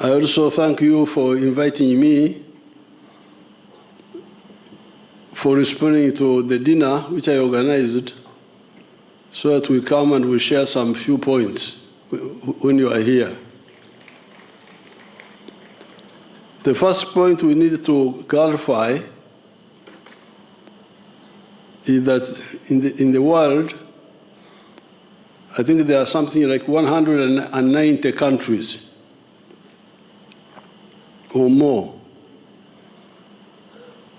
I also thank you for inviting me, for responding to the dinner which I organized, so that we come and we share some few points when you are here. The first point we need to clarify is that in the world, I think there are something like 190 countries or more.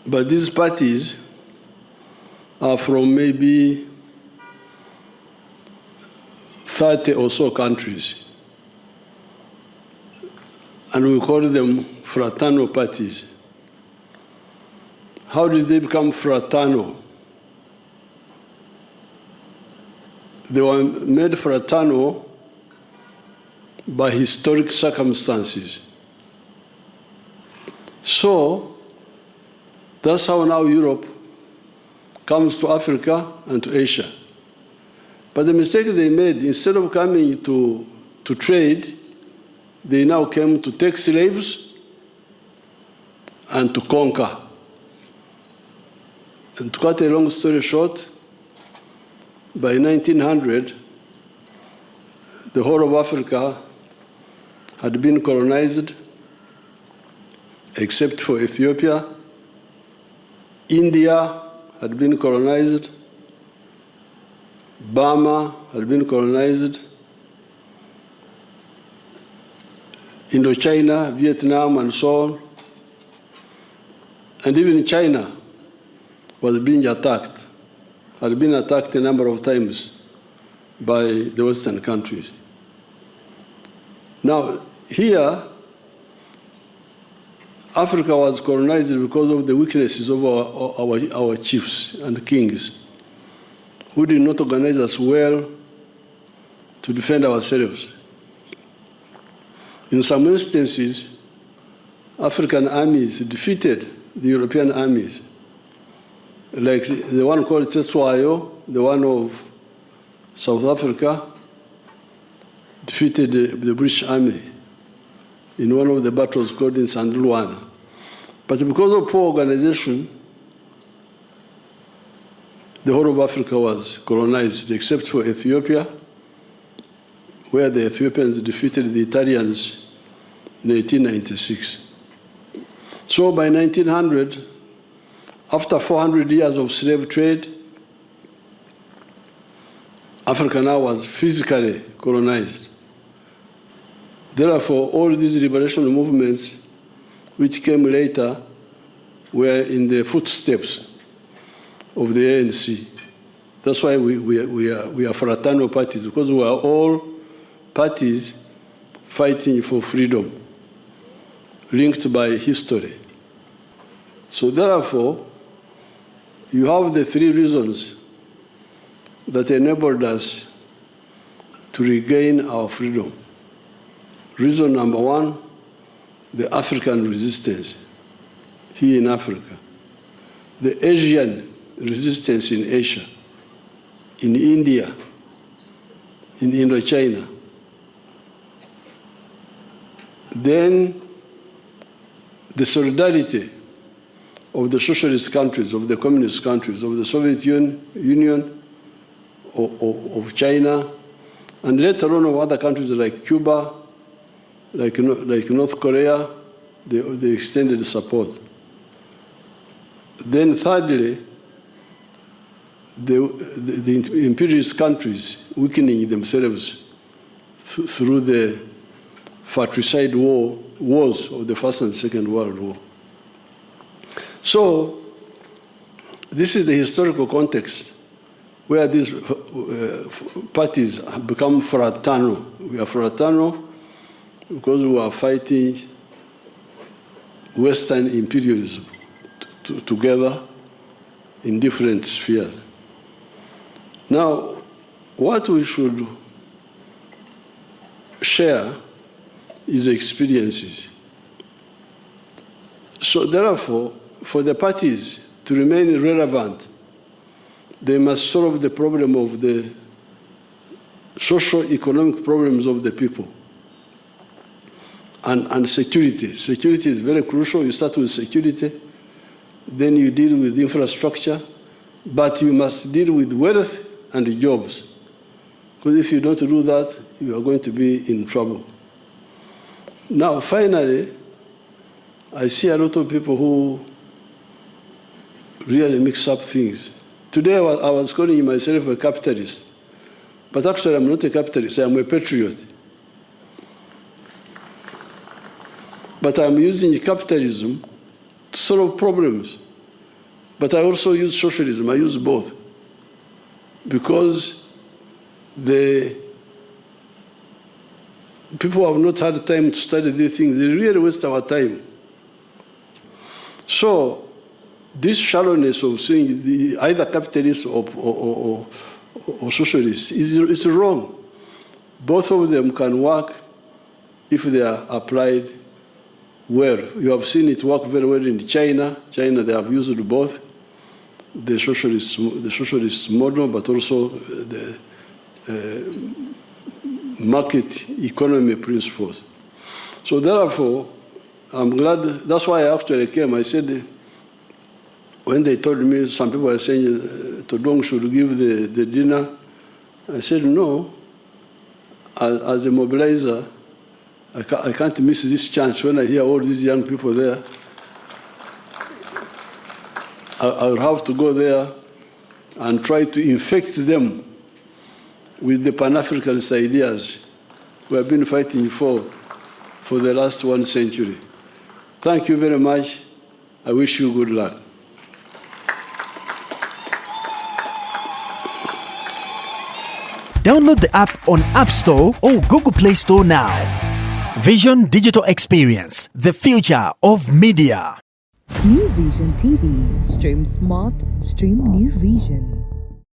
But these parties are from maybe 30 or so countries. And we call them fraternal parties. How did they become fraternal? They were made fraternal by historic circumstances. So that's how now Europe comes to Africa and to Asia. But the mistake they made, instead of coming to trade, they now came to take slaves and to conquer. And to cut a long story short, by 1900, the whole of Africa had been colonized, except for Ethiopia. India had been colonized. Burma had been colonized. Indochina, Vietnam, and so on. And even China was being attacked, had been attacked a number of times by the Western countries. Now, here, Africa was colonized because of the weaknesses of our chiefs and kings, who did not organize us well to defend ourselves. In some instances, African armies defeated the European armies, like the one called Tsetsuayo, the one of South Africa, defeated the British army in one of the battles called in Sandluana. But because of poor organization, the whole of Africa was colonized, except for Ethiopia, where the Ethiopians defeated the Italians in 1896. So by 1900, after 400 years of slave trade, Africa now was physically colonized. Therefore, all these liberation movements which came later were in the footsteps of the ANC. That's why we are fraternal parties, because we are all parties fighting for freedom, linked by history. So therefore, you have the three reasons that enabled us to regain our freedom. Reason number one, the African resistance here in Africa. The Asian resistance in Asia, in India, in Indochina. Then the solidarity of the socialist countries, of the communist countries, of the Soviet Union, of China, and later on of other countries like Cuba, like North Korea, they extended support. Then thirdly, the imperialist countries weakening themselves through the fratricide wars of the First and Second World War. So this is the historical context where these parties have become fraternal. We are fraternal because we are fighting Western imperialism together in different spheres. Now, what we should share is experiences. So therefore, for the parties to remain relevant, they must solve the problem of the socio-economic problems of the people and security. Security is very crucial. You start with security, then you deal with infrastructure, but you must deal with wealth and jobs. Because if you don't do that, you are going to be in trouble. Now, finally, I see a lot of people who really mix up things. Today, I was calling myself a capitalist, but actually I'm not a capitalist, I'm a patriot. But I'm using capitalism to solve problems. But I also use socialism, I use both. Because the people have not had time to study these things. They really waste our time. So this shallowness of saying either capitalist or socialist is wrong. Both of them can work if they are applied well. You have seen it work very well in China. China, they have used both the socialist model, but also the market economy principles. So therefore, I'm glad, that's why I actually came. I said, when they told me, some people were saying Todong should give the dinner, I said, no, as a mobilizer, I can't miss this chance when I hear all these young people there. I'll have to go there and try to infect them with the Pan-Africanist ideas we have been fighting for the last 1 century. Thank you very much. I wish you good luck. Download the app on App Store or Google Play Store now. Vision Digital Experience, the future of media. New Vision TV. Stream smart, stream New Vision.